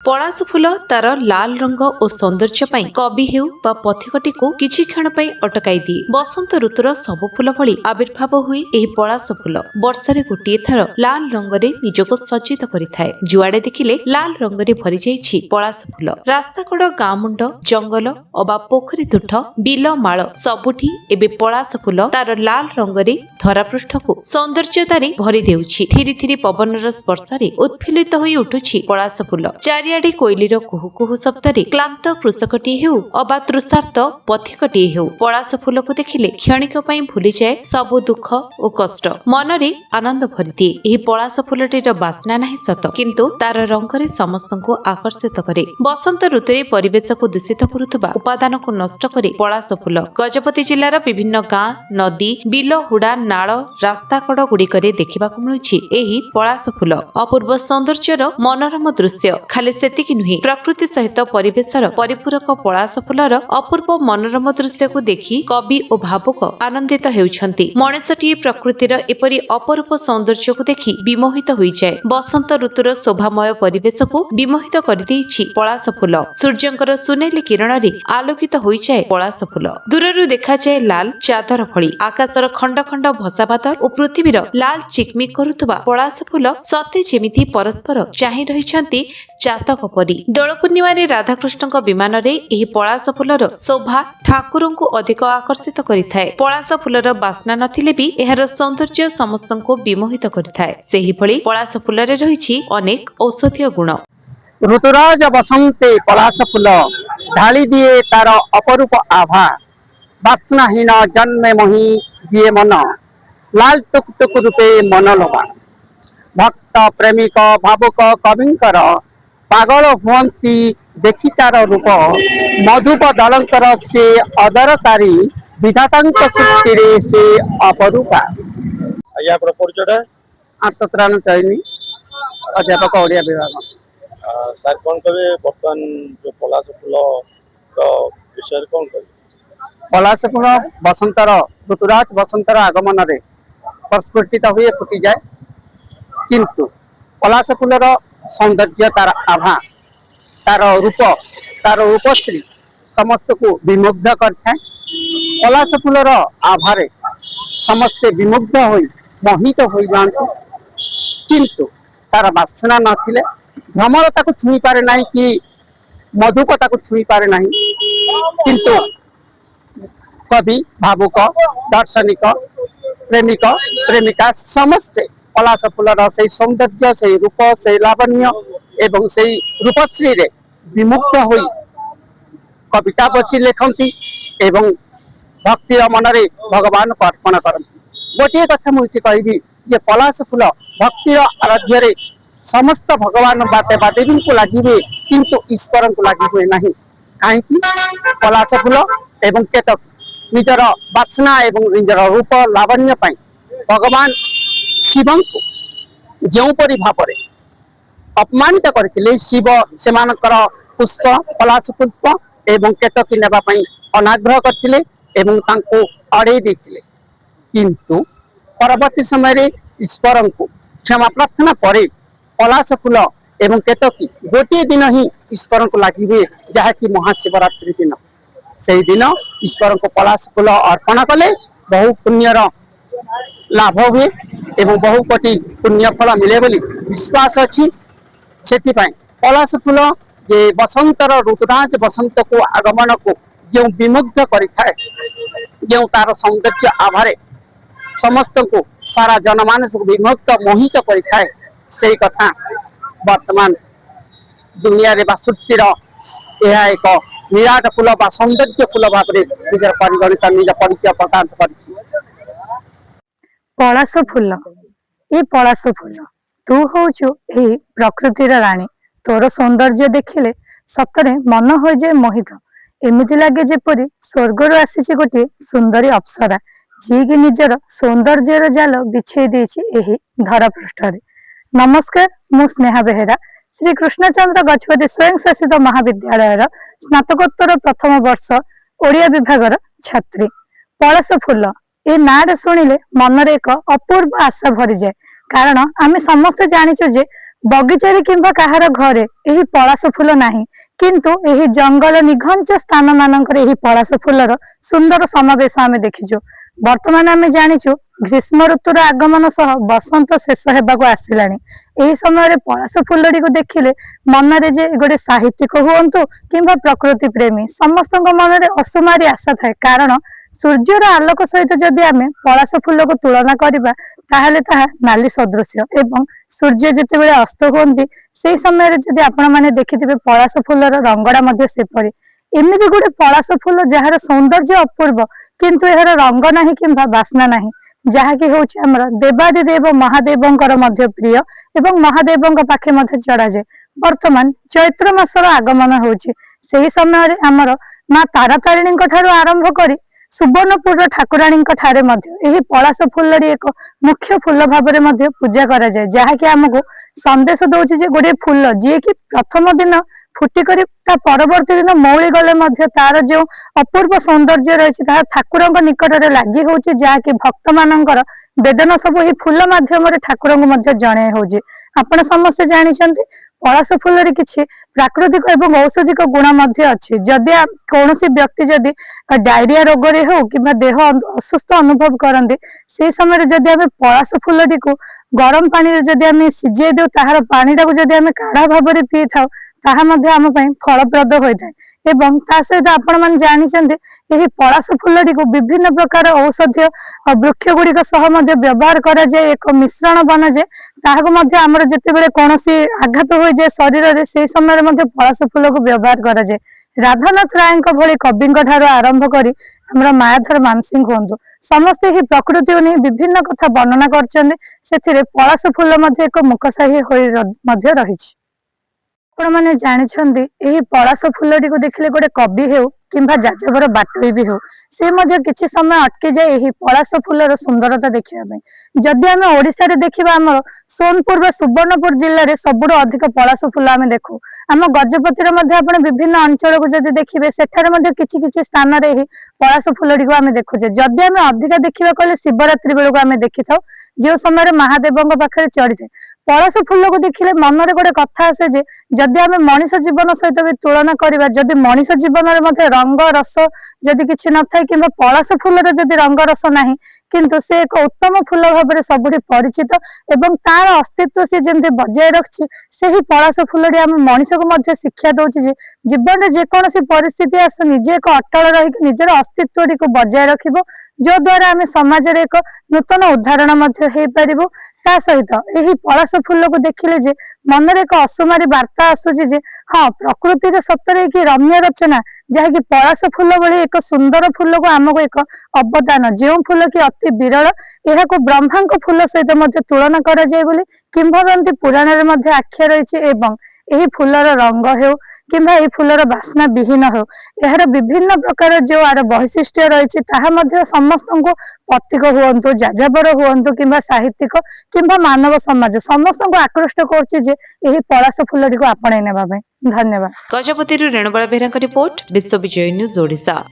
पलाश फूल तार लाल रंग और सौंदर्य पाई कवि हेउ बा पथिकटी को किछि क्षण पाई अटकाई दिए। बसंत ऋतुर सब फूल भली आविर्भाव हुए एही पलाश फूल वर्षारे गोटिए थर लाल रंगरे निजको सज्जित करिथाए। जुआडे देखिले लाल रंगरे भरि जाइछि पलाश फूल। रास्ता कड़ गाँ मुंड जंगल अबा पोखरी तुठ बिल माळ सबुठी एबे पलाश फूल तार लाल रंगरे धरापृष्ठ को सौंदर्यतारे भरि देउछि। थिरि थिरि पवनर स्पर्शरे उत्फुल्लित होई उठुछि पलाश फूल। चारियाडे कोइलीर कुहू कुहू शब्दरे क्लांत कृषकटीए हेउ अबा तृषार्त पथिकटीए हेउ पलाश फूलको देखिले क्षणिक पई भूली जाए सबु दुख ओ कष्ट। मनरे आनंद भरि दिए। एही पलाश फूलटीर बास्ना नाही सत, किंतु तार रंगरे समस्तଙ୍କୁ आकर्षित करे। बसंत ऋतुरे परिवेशको दूषित करुवा उपादानକୁ नष्ट करे पलाश फूल। गजपति जिल्लार विभिन्न गाँ नदी बिल हुडा नाळ रास्ता कड़ गुड़िकरे देखिबाकु मिलुछि एही पलाश फूल। अपूर्व सौंदर्यर मनोरम दृश्य। खाली सेतिकी नुहे, प्रकृति सहित परिवेशर परिपूरक पलाश फूलर अपूर्व मनोरम दृश्य को देखि कवि और भावुक आनंदित हेउछन्ति। मनुष्यटी प्रकृतिर एपरि अपरूप सौंदर्य को देखि विमोहित होई जाए। बसंत ऋतुर शोभामय परिवेश को विमोहित करिदेछि पलाश फूल। सूर्यंकर सुनेली किरणरे आलोकित होई जाए पलाश फूल। दूररु देखा जाए लाल चादर भଳି आकाशर खंड खंड भसा बादल और पृथ्वीर लाल चिकमिक करुवा पलाश फूल सते जेमिति परस्पर चाहि रहिछन्ति चातक परी। दोल पूर्णिमा राधाकृष्ण विमान रे एही पलाश फूलर शोभा ठाकुरंकु अधिक आकर्षित करिथाए। पलाश फूलर बास्ना नथिले भी एहार सौंदर्य समस्तंकु विमोहित करिथाए। सेही भଳି पलाश फूलरे रहिछि अनेक औषधीय गुण। ऋतुराज बसंते पलाश फूल ढाली दिए तार अपरूप आभा। बास्नाहीन जन्मे मोही दिए मन, लाल टुक टुक रूपे मनलोभा। भक्त प्रेमिक भावुक कविंकर पागल हुअन्ति देखि तार रूप। मधुप दलंकर से अदरकारी विधातांक सृष्टिरे से अपरूपा। आज्ञा परिचय आत्मत्राण चयनी अध्यापक ओडिया विभाग। सर कौन कहे बर्तमान जो पलाश फूल विषय कौन कहे? पलाश फूल बसंतर ऋतुराज बसंतर आगमन रे प्रस्फुटित हुए फुटी जाए, किंतु पलाश फूलर सौंदर्य तार आभा तार रूपश्री समस्त को विमुग्ध करता है। पलाश फूलर आभारे समस्ते विमुग्ध होई मोहित होई जाते, किंतु तार बासना नथिले भ्रमर ताको छुई पारे नहीं कि मधुक ताको छुई पारे नहीं, किंतु कवि भावुक दार्शनिक प्रेमिक प्रेमिका समस्ते पलाश फूलर से सौंदर्य से रूप से लावण्य एवं से रूपश्री रे विमुक्त होई कविता बची लेखंती एवं भक्ति मनरे भगवान को अर्पण करती। गोटे कथा मुझे कहबी जे पलाश फूल भक्तिर आराध्य रे समस्त भगवान बा देवी को लगे, किंतु ईश्वर को लगे नहीं। कहीं पलाश फूल एवं केतक निजर बासना एवं निजर रूप लावण्य पाई भगवान शिव को जो परी भाव अपमानित करथिले, शिव सेमानकर पुष्प पलाश पुष्प एवं केतकी नेबा पई अनाग्रह करथिले एवं तांको अड़े देथिले, किंतु परवर्ती समय रे ईश्वर को क्षमा प्रार्थना परे पलाश फूल एवं केतकी गोटे दिन ही ईश्वर को लगे, जहाँकि महाशिवरात्रि दिन। से दिन ईश्वर को पलाश फूल अर्पण कले बहु पुण्यर लाभ हुए एवं बहु कोटि पुण्य फल मिले बोली विश्वास अच्छी। से पलाश फूल जे बसंतर ऋतुराज बसंत को आगमन को जो विमुग्ध करिथाए, जो तार सौंदर्य आभारे समस्त को सारा जनमानस को विमुग्ध मोहित करिथाए, से कथा वर्तमान दुनिया रे बा सृष्टिर यह एक विराट फूल बा सौंदर्य फूल भाव में निजर परिगणित निज परिचय प्रदान करिछि। पलाश फूल ये पलाश फूल तू होचु ए प्रकृतिर राणी। तोर सौंदर्य देखिले सतरे मन हो जाए मोहित। एमिति लागे जेपरि स्वर्गर आसी गोटे सुंदरी अप्सरा जी की निजर सौंदर्यर जाल बिछे देछि एही धरा पृष्ठरे। नमस्कार, मु स्नेहा बेहेरा, श्री कृष्णचंद्र गजपति स्वयं शासित महाविद्यालय स्नातकोत्तर प्रथम वर्ष ओडिया विभाग छात्री। पलाश फूल ए ना शुणिले मनरे एक अपूर्व आशा भरी जाए, कारण आमे समस्त जानिचु जे बगीचारे किंबा काहार घरे एही पलाश फूल नाही किंतु एही जंगल निघंच स्थान मानकर एही पलाश फूलर सुंदर समावेश आमे देखिछु। वर्तमान आमे जानिछु ग्रीष्म ऋतुर आगमन सह बसंत शेष हेबाको आसिलानी। एही समय पलाश फूलटी को देखिले मनरे जे गोटे साहित्यिक हुअंतु किंबा प्रकृति प्रेमी समस्तक मनरे असुमारी आशा थाए, कारण सूर्यर आलोक सहित जदि आमे पलाश फूल को तुलना करिबा ताहले ताहा नाली सदृश एवं सूर्य जेतेबेले अस्त हुअंती सेही समय जदि आपण माने देखिथिबे पलाश फूलर रंगड़ा मध्ये सेपरि एमिति गोटे पलाश फूल जार सौंदर्य अपूर्व किंतु एहर रंग नाही किंबा बास्ना नाही, जहाँकि होछि हमर देवादिदेव महादेवंकर मध्य प्रिय एवं महादेवंक पाखे मध्य चढ़ा जाए। वर्तमान चैत्र मासर आगमन होछि, सेही समय हमर माँ तारातारिणी ठारू आरंभ करी सुवर्णपुर ठाकुराणी ठारे मध्य एही पलाश फूलड़ी एक मुख्य फूल भाव में पूजा करा जाए, जहाँकि आमको संदेश दौछि जे गोटे फूल जी कि प्रथम दिन फुटिकर परवर्ती दिन मौली गले मध्य तार जो अपूर्व सौंदर्य रही ठाकुर निकट में लगी होछि, जहाँकि भक्त मानकर वेदना सब ही फूल माध्यम ठाकुर को जणे होछि। आपण समस्ते जानिछन्ति पलाश फूल किछि प्राकृतिक एवं औषधिक गुण मध्य अछि। जदि कौनसी व्यक्ति जदि डायरिया रोग रे हो कि देह असुस्थ अनुभव करते से समय जदि आम पलाश फूलटी को गरम पानी जदि आम सिझे दौ ताहार पानी टाको जदि आम काढ़ा भाव में पी था ताहा मध्य आम पई फलप्रद होइଥାଏ। एवं ता सहित आपण माने जानिछन्ति एही पलाश फूलटी को विभिन्न प्रकार औषधीय वृक्ष गुड़िक सह मध्य व्यवहार करा जाए, एक मिश्रण बना जाए ताहाको मध्य आमर जेतेबेले कोनोसी आघात होई जाए शरीर रे से समय मध्य पलाश फूल को व्यवहार करा जाए। राधानाथ राय भली कवि ठारू आरंभ करी हमर मायाधर मानसिंह हुअन्तु समस्ते ही प्रकृति को नहीं विभिन्न कथा वर्णना करछन्ते, सेथिरे पलाश फूल मध्य एक मुखसाही होई मध्य रहिछि। आपण माने जानिछन्ति एही पलाश फूलटी को देखिले गोटे कवि हेउ किंबा जाजबर बाटोई भी हो से मध्य किछि समय अटके जाए एही पलाश फूलर सुंदरता देखिबा पई। जदि आमे ओडिसा रे देखिबा हमर सोनपुर व सुवर्णपुर जिल्ला रे सबुठु अधिक पलाश फूल आमे देखु। आम गजपति रे मध्य आपण विभिन्न अंचल को जदि देखिबे सेठारे मध्य किछि किछि स्थान रे एही पलाश फूलटी को आमे देखुजे। जदि आमे अधिक देखिबा कहले शिवरात्रि बेल को आमे देखिथाउ जे समय महादेवंक पाखरे चढ़ी जाए। पलाश फूल को देखिले मन रे गोटे कथा आसे जे जदि आमे मनीष जीवन सहित भी तुलना करिबा, जदि मनीष जीवन रे मध्य रंग रस जदि किछि न थाए किंबा पलाश फूलर जदि रंग रस नाही किंतु से एक उत्तम फूल भाव में सबुठी परिचित एवं तार अस्तित्व से जमते बजाय रखछि, सेही पलाश फूलटी आम मनीष को मध्य शिक्षा दउछि जे जीवन रे जेकोसी परिस्थिति आसु निजे एक अटल रही निजर अस्तित्व को बजाय रखिबो, जो द्वारा आम समाज रे एक नूतन उदाहरण मध्य हेइ परिबो। ता सहित एही पलाश फूल को देखिले जे मन रे एक असुमारी वार्ता आसुछि जे हाँ प्रकृति रे सतरे कि रम्य रचना, जहा कि पलाश फूल भली एक सुंदर फूल को आमको एक अवदान जो फूल कि अति विरल एहाको ब्रह्मांक फूल सहित मध्य तुलना करा जाय बोली किंवदंती पुराण रे मध्य आख्या रहिछि। एवं एही फूलर रंग हेउ किंबा एही फूलर बास्ना विहीन हो एहार विभिन्न प्रकार जो आर वैशिष्ट रही ताहा मध्य समस्तको प्रतीक हुअन्तु जाजाबर हुअन्तु किंबा साहित्यिक किंबा मानव समाज समस्तको आकृष्ट करछि जे एही पलाश फूलटी को आपणे नेबा पई। धन्यवाद। गजपति रेणुबाला बेहरा रिपोर्ट, विश्व विजय न्यूज ओडिशा।